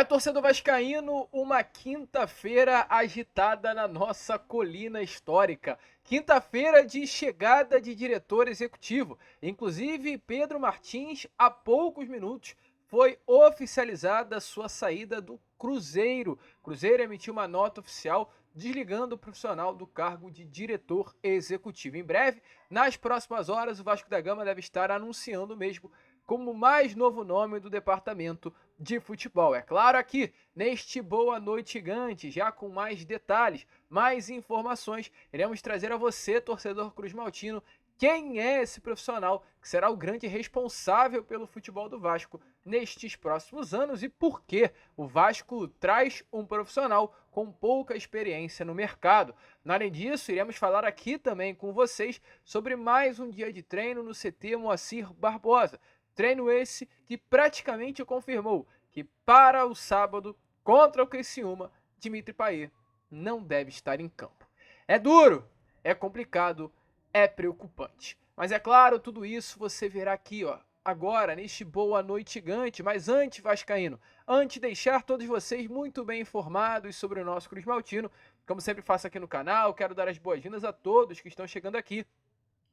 Torcedor vascaíno, uma quinta-feira agitada na nossa colina histórica. Quinta-feira de chegada de diretor executivo. Inclusive, Pedro Martins, há poucos minutos, foi oficializada a sua saída do Cruzeiro. Cruzeiro emitiu uma nota oficial desligando o profissional do cargo de diretor executivo. Em breve, nas próximas horas, o Vasco da Gama deve estar anunciando mesmo como o mais novo nome do departamento de futebol. É claro, aqui neste Boa Noite Gigante, já com mais detalhes, mais informações, iremos trazer a você, torcedor cruzmaltino, quem é esse profissional que será o grande responsável pelo futebol do Vasco nestes próximos anos e por que o Vasco traz um profissional com pouca experiência no mercado. Além disso, iremos falar aqui também com vocês sobre mais um dia de treino no CT Moacir Barbosa. Treino esse que praticamente confirmou que para o sábado contra o Criciúma, Dimitri Payet não deve estar em campo. É duro, é complicado, é preocupante. Mas é claro, tudo isso você verá aqui, agora, neste Boa Noite Gigante. Mas antes, vascaíno, antes de deixar todos vocês muito bem informados sobre o nosso Cruz Maltino, como sempre faço aqui no canal, quero dar as boas-vindas a todos que estão chegando aqui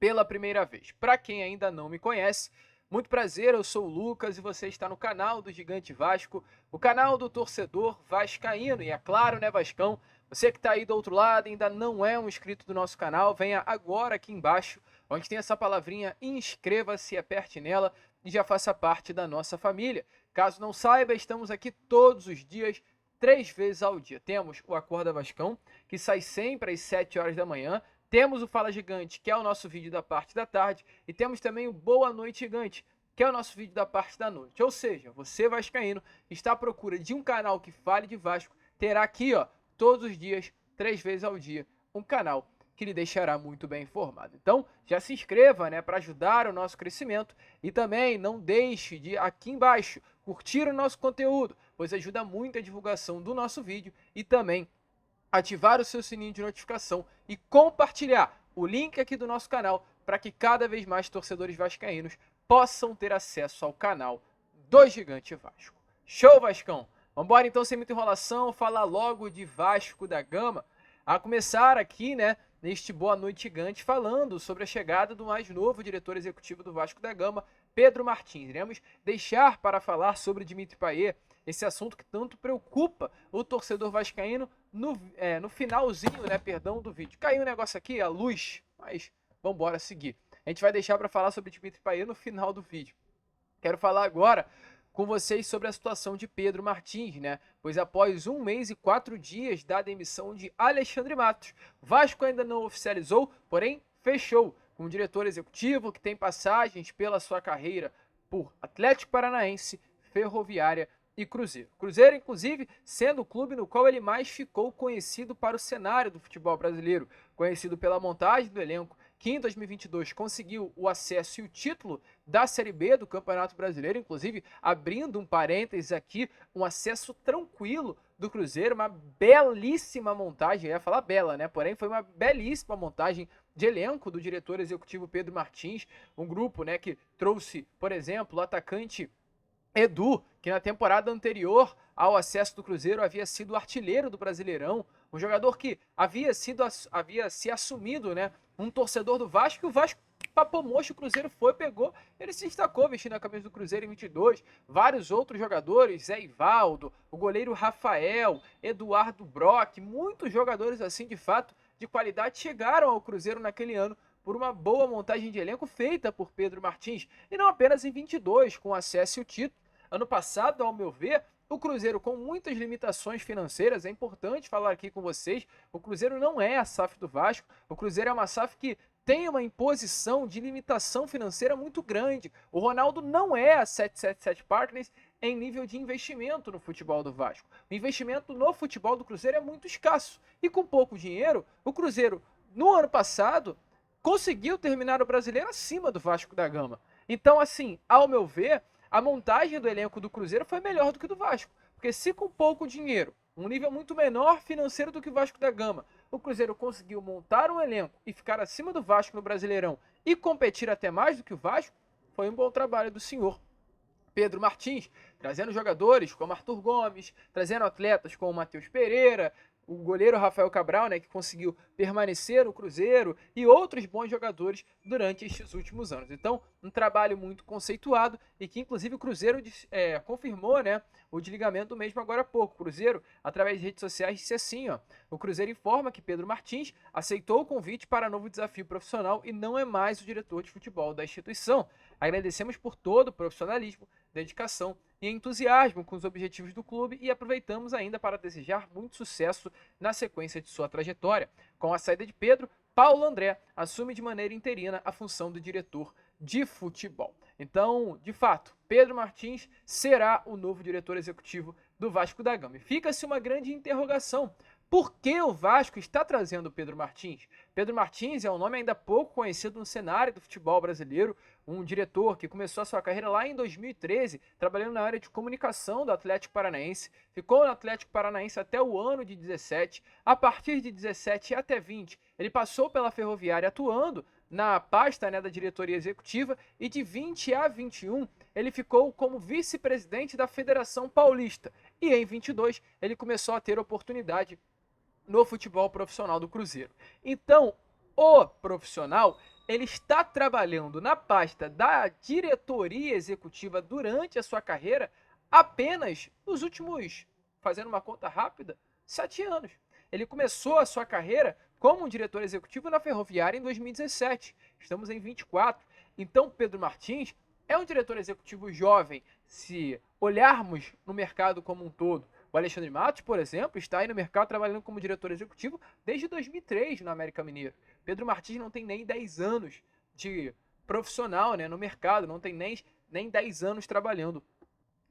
pela primeira vez. Para quem ainda não me conhece, muito prazer, eu sou o Lucas e você está no canal do Gigante Vasco, o canal do torcedor vascaíno. E é claro, né, Vascão, você que está aí do outro lado e ainda não é um inscrito do nosso canal, venha agora aqui embaixo, onde tem essa palavrinha inscreva-se, aperte nela e já faça parte da nossa família. Caso não saiba, estamos aqui todos os dias, 3 vezes ao dia. Temos o Acorda Vascão, que sai sempre às 7 horas da manhã. Temos o Fala Gigante, que é o nosso vídeo da parte da tarde, e temos também o Boa Noite Gigante, que é o nosso vídeo da parte da noite. Ou seja, você vascaíno está à procura de um canal que fale de Vasco, terá aqui, todos os dias, 3 vezes ao dia, um canal que lhe deixará muito bem informado. Então, já se inscreva, né, para ajudar o nosso crescimento e também não deixe de, aqui embaixo, curtir o nosso conteúdo, pois ajuda muito a divulgação do nosso vídeo e também ativar o seu sininho de notificação e compartilhar o link aqui do nosso canal para que cada vez mais torcedores vascaínos possam ter acesso ao canal do Gigante Vasco. Show, Vascão? Vambora então, sem muita enrolação, falar logo de Vasco da Gama. A começar aqui, né, neste Boa Noite Gigante, falando sobre a chegada do mais novo diretor executivo do Vasco da Gama, Pedro Martins. Iremos deixar para falar sobre Dimitri Payet, esse assunto que tanto preocupa o torcedor vascaíno no finalzinho, né, do vídeo. Caiu um negócio aqui, a luz, mas vamos embora seguir. A gente vai deixar para falar sobre Dimitri Payet no final do vídeo. Quero falar agora com vocês sobre a situação de Pedro Martins, né? Pois após 1 mês e 4 dias da demissão de Alexandre Matos, Vasco ainda não oficializou, porém fechou com um diretor executivo que tem passagens pela sua carreira por Atlético Paranaense, Ferroviária e Cruzeiro. Cruzeiro, inclusive, sendo o clube no qual ele mais ficou conhecido para o cenário do futebol brasileiro, conhecido pela montagem do elenco, que em 2022 conseguiu o acesso e o título da Série B do Campeonato Brasileiro, inclusive abrindo um parênteses aqui, um acesso tranquilo do Cruzeiro, uma belíssima montagem, eu ia falar bela, né? Porém, foi uma belíssima montagem de elenco do diretor executivo Pedro Martins, um grupo, né, que trouxe, por exemplo, o atacante Edu, que na temporada anterior ao acesso do Cruzeiro havia sido artilheiro do Brasileirão, um jogador que havia se assumido, né, um torcedor do Vasco, e o Vasco papou mocho, o Cruzeiro foi, pegou, ele se destacou vestindo a camisa do Cruzeiro em 22, vários outros jogadores, Zé Ivaldo, o goleiro Rafael, Eduardo Brock, muitos jogadores assim, de fato, de qualidade, chegaram ao Cruzeiro naquele ano por uma boa montagem de elenco feita por Pedro Martins, e não apenas em 22, com acesso e o título. Ano passado, ao meu ver, o Cruzeiro, com muitas limitações financeiras, é importante falar aqui com vocês, o Cruzeiro não é a SAF do Vasco, o Cruzeiro é uma SAF que tem uma imposição de limitação financeira muito grande. O Ronaldo não é a 777 Partners em nível de investimento no futebol do Vasco. O investimento no futebol do Cruzeiro é muito escasso. E com pouco dinheiro, o Cruzeiro, no ano passado, conseguiu terminar o Brasileiro acima do Vasco da Gama. Então, assim, ao meu ver, a montagem do elenco do Cruzeiro foi melhor do que do Vasco. Porque se com pouco dinheiro, um nível muito menor financeiro do que o Vasco da Gama, o Cruzeiro conseguiu montar um elenco e ficar acima do Vasco no Brasileirão e competir até mais do que o Vasco, foi um bom trabalho do senhor Pedro Martins, trazendo jogadores como Arthur Gomes, trazendo atletas como Matheus Pereira, o goleiro Rafael Cabral, né, que conseguiu permanecer no Cruzeiro, e outros bons jogadores durante estes últimos anos. Então, um trabalho muito conceituado e que, inclusive, o Cruzeiro confirmou, né, o desligamento do mesmo agora há pouco. O Cruzeiro, através de redes sociais, disse assim, ó: o Cruzeiro informa que Pedro Martins aceitou o convite para novo desafio profissional e não é mais o diretor de futebol da instituição. Agradecemos por todo o profissionalismo, dedicação e entusiasmo com os objetivos do clube e aproveitamos ainda para desejar muito sucesso na sequência de sua trajetória. Com a saída de Pedro, Paulo André assume de maneira interina a função de diretor de futebol. Então, de fato, Pedro Martins será o novo diretor executivo do Vasco da Gama. E fica-se uma grande interrogação. Por que o Vasco está trazendo Pedro Martins? Pedro Martins é um nome ainda pouco conhecido no cenário do futebol brasileiro, um diretor que começou a sua carreira lá em 2013, trabalhando na área de comunicação do Atlético Paranaense, ficou no Atlético Paranaense até o ano de 17, a partir de 17 até 20, ele passou pela Ferroviária atuando na pasta, né, da diretoria executiva, e de 20 a 21 ele ficou como vice-presidente da Federação Paulista, e em 22 ele começou a ter oportunidade no futebol profissional do Cruzeiro. Então, o profissional, ele está trabalhando na pasta da diretoria executiva durante a sua carreira apenas nos últimos, fazendo uma conta rápida, 7 anos. Ele começou a sua carreira como um diretor executivo na Ferroviária em 2017. Estamos em 24. Então, Pedro Martins é um diretor executivo jovem, se olharmos no mercado como um todo. O Alexandre Matos, por exemplo, está aí no mercado trabalhando como diretor executivo desde 2003 no América Mineiro. Pedro Martins não tem nem 10 anos de profissional, né, no mercado, não tem nem 10 anos trabalhando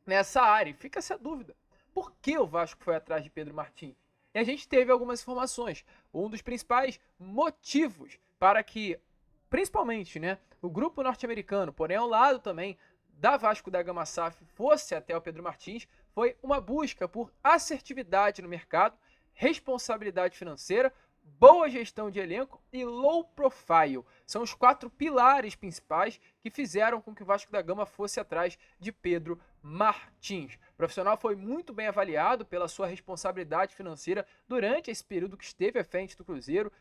nessa área. Fica essa dúvida. Por que o Vasco foi atrás de Pedro Martins? E a gente teve algumas informações. Um dos principais motivos para que, principalmente, né, o grupo norte-americano, porém ao lado também da Vasco da Gama SAF, fosse até o Pedro Martins, foi uma busca por assertividade no mercado, responsabilidade financeira, boa gestão de elenco e low profile. São os 4 pilares principais que fizeram com que o Vasco da Gama fosse atrás de Pedro Martins. O profissional foi muito bem avaliado pela sua responsabilidade financeira durante esse período que esteve à frente do Cruzeiro,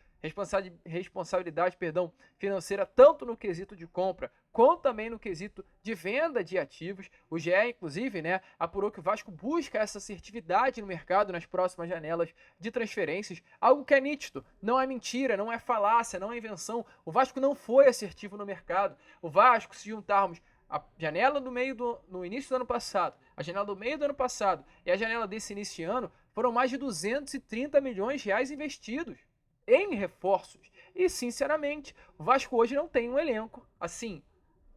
responsabilidade financeira tanto no quesito de compra quanto também no quesito de venda de ativos. O GE, inclusive, né, apurou que o Vasco busca essa assertividade no mercado nas próximas janelas de transferências, algo que é nítido, não é mentira, não é falácia, não é invenção. O Vasco não foi assertivo no mercado. O Vasco, se juntarmos a janela no início do ano passado, a janela do meio do ano passado e a janela desse início de ano, foram mais de 230 milhões de reais investidos em reforços. E, sinceramente, o Vasco hoje não tem um elenco, assim,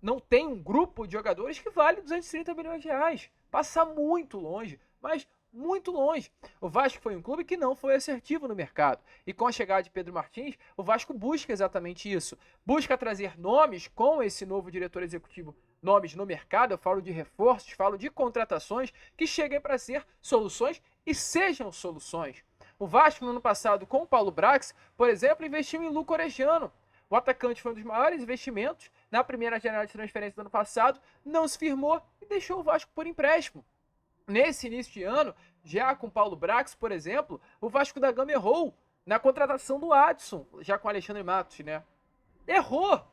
não tem um grupo de jogadores que vale 230 milhões de reais. Passa muito longe, mas muito longe. O Vasco foi um clube que não foi assertivo no mercado. E com a chegada de Pedro Martins, o Vasco busca exatamente isso. Busca trazer nomes com esse novo diretor executivo, nomes no mercado, eu falo de reforços, falo de contratações que cheguem para ser soluções e sejam soluções. O Vasco, no ano passado, com o Paulo Brax, por exemplo, investiu em Luco Orejano. O atacante foi um dos maiores investimentos na primeira janela de transferência do ano passado, não se firmou e deixou o Vasco por empréstimo. Nesse início de ano, já com o Paulo Brax, por exemplo, o Vasco da Gama errou na contratação do Adson, já com o Alexandre Matos, né? Errou!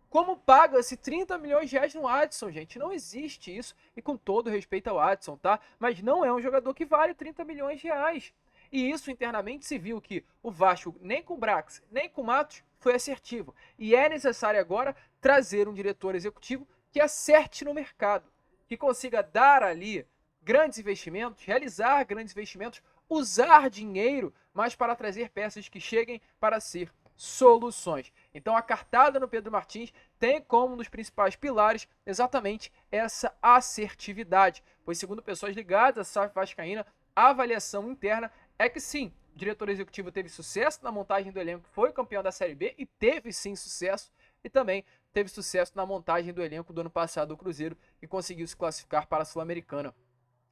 Como paga-se 30 milhões de reais no Adson, gente? Não existe isso. E com todo respeito ao Adson, tá? Mas não é um jogador que vale 30 milhões de reais. E isso internamente se viu que o Vasco, nem com o Brax, nem com o Matos, foi assertivo. E é necessário agora trazer um diretor executivo que acerte no mercado, que consiga dar ali grandes investimentos, realizar grandes investimentos, usar dinheiro, mas para trazer peças que cheguem para ser soluções. Então a cartada no Pedro Martins tem como um dos principais pilares exatamente essa assertividade, pois segundo pessoas ligadas à SAF vascaína, a avaliação interna é que sim, o diretor executivo teve sucesso na montagem do elenco, foi campeão da Série B e teve sim sucesso, e também teve sucesso na montagem do elenco do ano passado do Cruzeiro e conseguiu se classificar para a Sul-Americana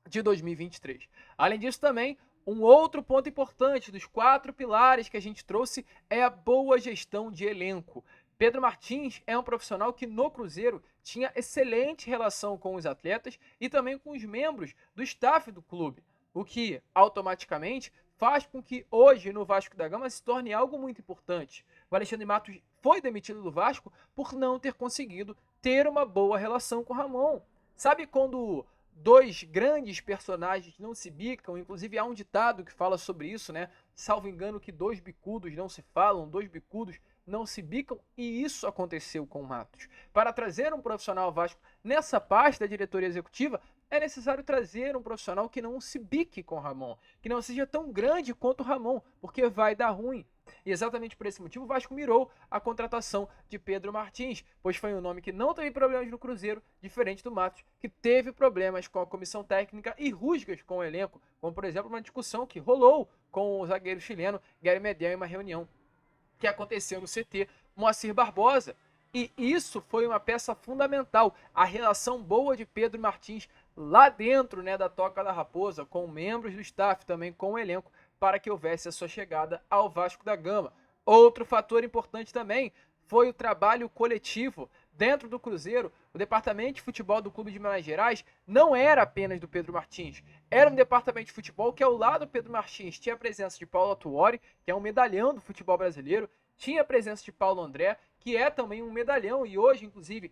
de 2023. Além disso também, um outro ponto importante dos 4 pilares que a gente trouxe é a boa gestão de elenco. Pedro Martins é um profissional que no Cruzeiro tinha excelente relação com os atletas e também com os membros do staff do clube, o que automaticamente faz com que hoje no Vasco da Gama se torne algo muito importante. O Alexandre Matos foi demitido do Vasco por não ter conseguido ter uma boa relação com o Ramon. Sabe quando dois grandes personagens não se bicam? Inclusive há um ditado que fala sobre isso, né? Salvo engano que dois bicudos não se falam, dois bicudos não se bicam, e isso aconteceu com o Matos. Para trazer um profissional ao Vasco nessa parte da diretoria executiva, é necessário trazer um profissional que não se bique com o Ramon, que não seja tão grande quanto o Ramon, porque vai dar ruim. E exatamente por esse motivo o Vasco mirou a contratação de Pedro Martins, pois foi um nome que não teve problemas no Cruzeiro, diferente do Matos, que teve problemas com a comissão técnica e rusgas com o elenco, como por exemplo uma discussão que rolou com o zagueiro chileno Gary Medel em uma reunião que aconteceu no CT Moacir Barbosa. E isso foi uma peça fundamental, a relação boa de Pedro Martins lá dentro, né, da Toca da Raposa, com membros do staff, também com o elenco, para que houvesse a sua chegada ao Vasco da Gama. Outro fator importante também foi o trabalho coletivo. Dentro do Cruzeiro, o departamento de futebol do Clube de Minas Gerais não era apenas do Pedro Martins. Era um departamento de futebol que, ao lado do Pedro Martins, tinha a presença de Paulo Atuori, que é um medalhão do futebol brasileiro, tinha a presença de Paulo André, que é também um medalhão e hoje, inclusive,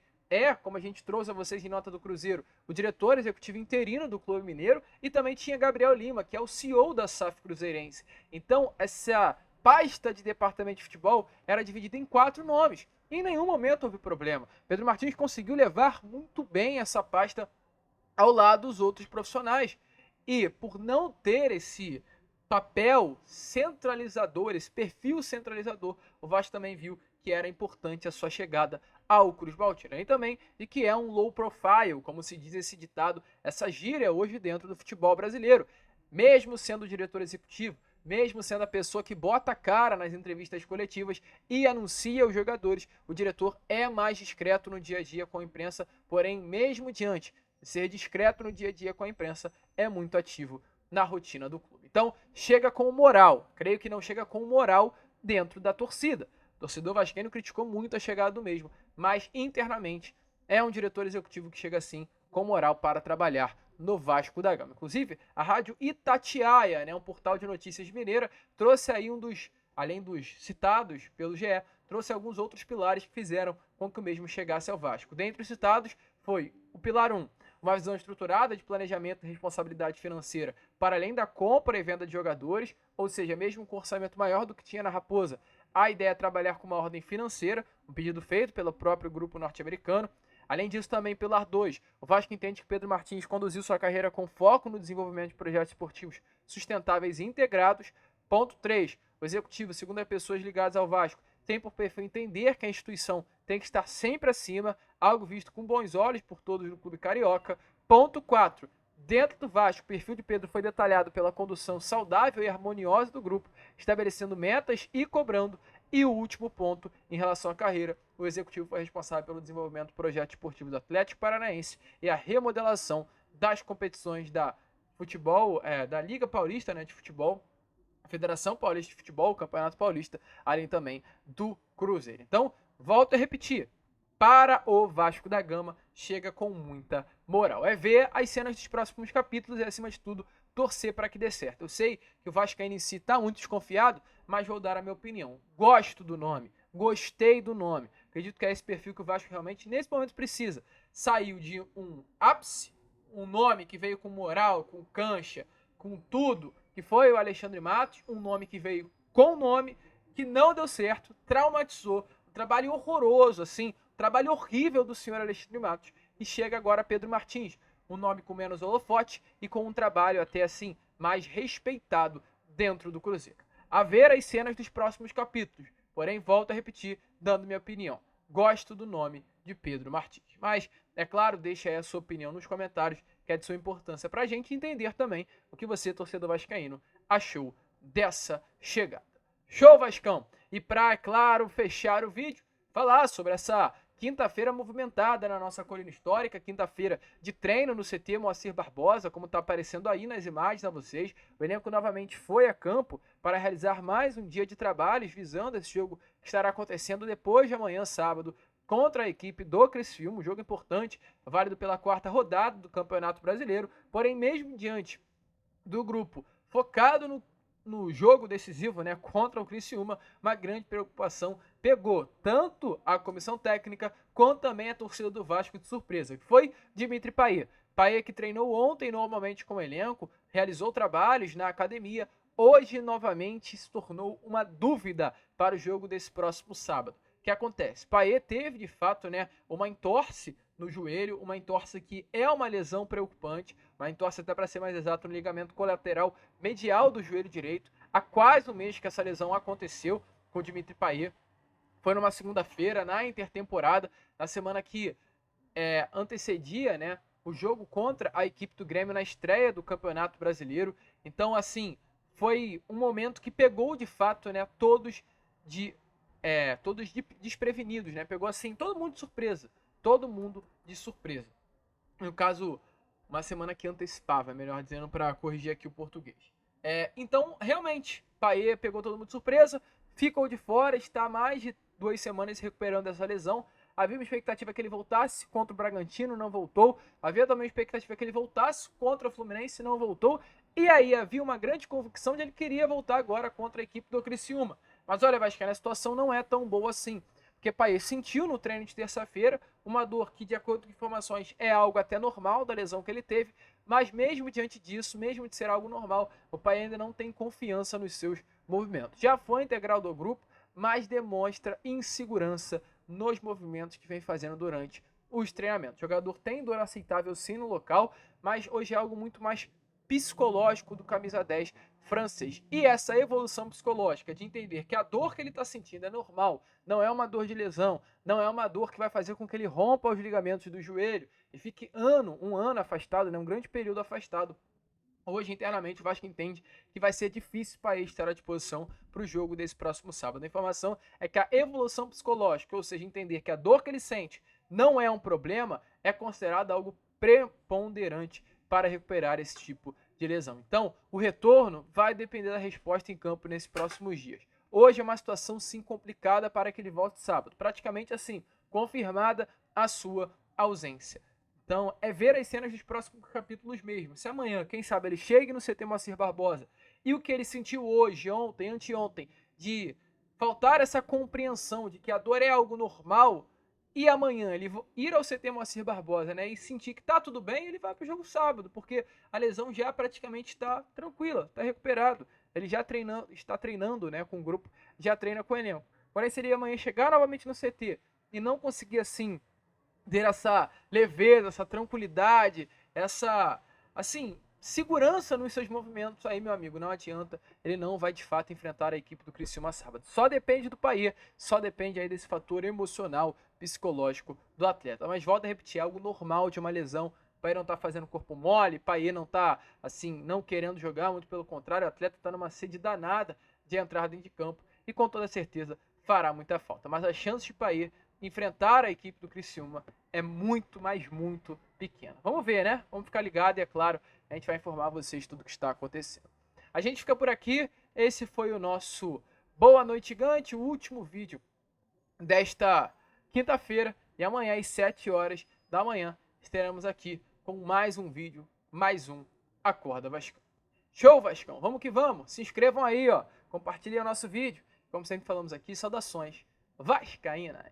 como a gente trouxe a vocês em nota do Cruzeiro, o diretor executivo interino do Clube Mineiro, e também tinha Gabriel Lima, que é o CEO da SAF Cruzeirense. Então, essa pasta de departamento de futebol era dividida em 4 nomes. E em nenhum momento houve problema. Pedro Martins conseguiu levar muito bem essa pasta ao lado dos outros profissionais. E por não ter esse papel centralizador, esse perfil centralizador, o Vasco também viu que era importante a sua chegada ao Cruz Baltina. E também de que é um low profile, como se diz esse ditado, essa gíria hoje dentro do futebol brasileiro. Mesmo sendo o diretor executivo, mesmo sendo a pessoa que bota a cara nas entrevistas coletivas e anuncia os jogadores, o diretor é mais discreto no dia a dia com a imprensa, porém, mesmo diante de ser discreto no dia a dia com a imprensa, é muito ativo na rotina do clube. Então, chega com moral. Creio que não chega com moral dentro da torcida. O torcedor vascaíno criticou muito a chegada do mesmo, mas internamente é um diretor executivo que chega assim com moral para trabalhar no Vasco da Gama. Inclusive, a rádio Itatiaia, né, um portal de notícias mineira, trouxe aí além dos citados pelo GE, trouxe alguns outros pilares que fizeram com que o mesmo chegasse ao Vasco. Dentre os citados foi o pilar 1, uma visão estruturada de planejamento e responsabilidade financeira para além da compra e venda de jogadores, ou seja, mesmo com um orçamento maior do que tinha na Raposa, a ideia é trabalhar com uma ordem financeira, um pedido feito pelo próprio grupo norte-americano. Além disso, também pilar 2, o Vasco entende que Pedro Martins conduziu sua carreira com foco no desenvolvimento de projetos esportivos sustentáveis e integrados. Ponto 3, o executivo, segundo as pessoas ligadas ao Vasco, tem por perfil entender que a instituição tem que estar sempre acima, algo visto com bons olhos por todos no clube carioca. Ponto 4, dentro do Vasco, o perfil de Pedro foi detalhado pela condução saudável e harmoniosa do grupo, estabelecendo metas e cobrando. E o último ponto, em relação à carreira, o executivo foi responsável pelo desenvolvimento do projeto esportivo do Atlético Paranaense e a remodelação das competições da da Liga Paulista, né, de Futebol, a Federação Paulista de Futebol, o Campeonato Paulista, além também do Cruzeiro. Então, volto a repetir, para o Vasco da Gama, chega com muita moral. É ver as cenas dos próximos capítulos e, acima de tudo, torcer para que dê certo. Eu sei que o Vascaíno em si está muito desconfiado, mas vou dar a minha opinião. Gosto do nome, gostei do nome. Acredito que é esse perfil que o Vasco realmente, nesse momento, precisa. Saiu de um ápice, um nome que veio com moral, com cancha, com tudo, que foi o Alexandre Matos, um nome que veio com nome, que não deu certo, traumatizou, um trabalho horroroso, assim, um trabalho horrível do senhor Alexandre Matos. E chega agora Pedro Martins, um nome com menos holofote e com um trabalho até assim mais respeitado dentro do Cruzeiro. A ver as cenas dos próximos capítulos, porém volto a repetir, dando minha opinião. Gosto do nome de Pedro Martins. Mas, é claro, deixa aí a sua opinião nos comentários, que é de sua importância para a gente entender também o que você, torcedor vascaíno, achou dessa chegada. Show, Vascão! E para, é claro, fechar o vídeo, falar sobre essa quinta-feira movimentada na nossa colina histórica, quinta-feira de treino no CT Moacir Barbosa, como está aparecendo aí nas imagens a vocês. O elenco novamente foi a campo para realizar mais um dia de trabalhos visando esse jogo estará acontecendo depois de amanhã, sábado, contra a equipe do Criciúma, um jogo importante, válido pela 4ª rodada do Campeonato Brasileiro, porém mesmo diante do grupo focado no jogo decisivo, né, contra o Criciúma, uma grande preocupação pegou tanto a comissão técnica quanto também a torcida do Vasco de surpresa, que foi Dimitri Payet. Payet, que treinou ontem normalmente com o elenco, realizou trabalhos na academia, hoje novamente se tornou uma dúvida para o jogo desse próximo sábado. O que acontece? Payet teve de fato, né, uma entorse no joelho, uma entorse que é uma lesão preocupante, uma entorse até para ser mais exato no ligamento colateral medial do joelho direito. Há quase um mês que essa lesão aconteceu com o Dimitri Payet. Foi numa segunda-feira, na intertemporada, na semana que antecedia, né, o jogo contra a equipe do Grêmio na estreia do Campeonato Brasileiro. Então, assim, foi um momento que pegou de fato, né, todos desprevenidos, né? Pegou assim todo mundo de surpresa. Todo mundo de surpresa. No caso, uma semana que antecipava, melhor dizendo, para corrigir aqui o português. Então, realmente, Payet pegou todo mundo de surpresa, ficou de fora, está há mais de 2 semanas se recuperando dessa lesão. Havia uma expectativa que ele voltasse contra o Bragantino, não voltou. Havia também uma expectativa que ele voltasse contra o Fluminense, não voltou. E aí havia uma grande convicção de que ele queria voltar agora contra a equipe do Criciúma. Mas olha, Vascaíno, a situação não é tão boa assim. Porque Payet sentiu no treino de terça-feira uma dor que, de acordo com informações, é algo até normal da lesão que ele teve, mas mesmo diante disso, mesmo de ser algo normal, o Payet ainda não tem confiança nos seus movimentos. Já foi integral do grupo, mas demonstra insegurança nos movimentos que vem fazendo durante os treinamentos. O jogador tem dor aceitável sim no local, mas hoje é algo muito mais psicológico do camisa 10 francês. E essa evolução psicológica de entender que a dor que ele está sentindo é normal, não é uma dor de lesão, não é uma dor que vai fazer com que ele rompa os ligamentos do joelho e fique um ano afastado, né, um grande período afastado. Hoje, internamente, o Vasco entende que vai ser difícil para ele estar à disposição para o jogo desse próximo sábado. A informação é que a evolução psicológica, ou seja, entender que a dor que ele sente não é um problema, é considerada algo preponderante para recuperar esse tipo de lesão. Então, o retorno vai depender da resposta em campo nesses próximos dias. Hoje é uma situação sim complicada para que ele volte sábado. Praticamente assim, confirmada a sua ausência. Então, é ver as cenas dos próximos capítulos mesmo. Se amanhã, quem sabe, ele chegue no CT Moacir Barbosa e o que ele sentiu hoje, ontem, anteontem, de faltar essa compreensão de que a dor é algo normal, e amanhã ele ir ao CT Moacir Barbosa, né, e sentir que tá tudo bem, ele vai pro jogo sábado, porque a lesão já praticamente está tranquila, está recuperado. Ele já está treinando, né, com o grupo, já treina com o elenco. Porém, seria amanhã chegar novamente no CT e não conseguir, assim, ter essa leveza, essa tranquilidade, essa, assim, segurança nos seus movimentos, aí, meu amigo, não adianta, ele não vai de fato enfrentar a equipe do Criciúma sábado. Só depende do Payet, só depende aí desse fator emocional, psicológico do atleta. Mas volto a repetir, é algo normal de uma lesão. Payet não tá fazendo corpo mole, Payet não tá, assim, não querendo jogar, muito pelo contrário, o atleta tá numa sede danada de entrar dentro de campo e com toda certeza fará muita falta. Mas as chances de Payet enfrentar a equipe do Criciúma é muito, mas muito pequena. Vamos ver, né? Vamos ficar ligado e, é claro, a gente vai informar vocês tudo o que está acontecendo. A gente fica por aqui. Esse foi o nosso Boa Noite Gigante, o último vídeo desta quinta-feira. E amanhã, às 7 horas da manhã, estaremos aqui com mais um vídeo, mais um Acorda Vascão. Show, Vascão! Vamos que vamos! Se inscrevam aí, ó. Compartilhem o nosso vídeo. Como sempre falamos aqui, saudações vascaínas.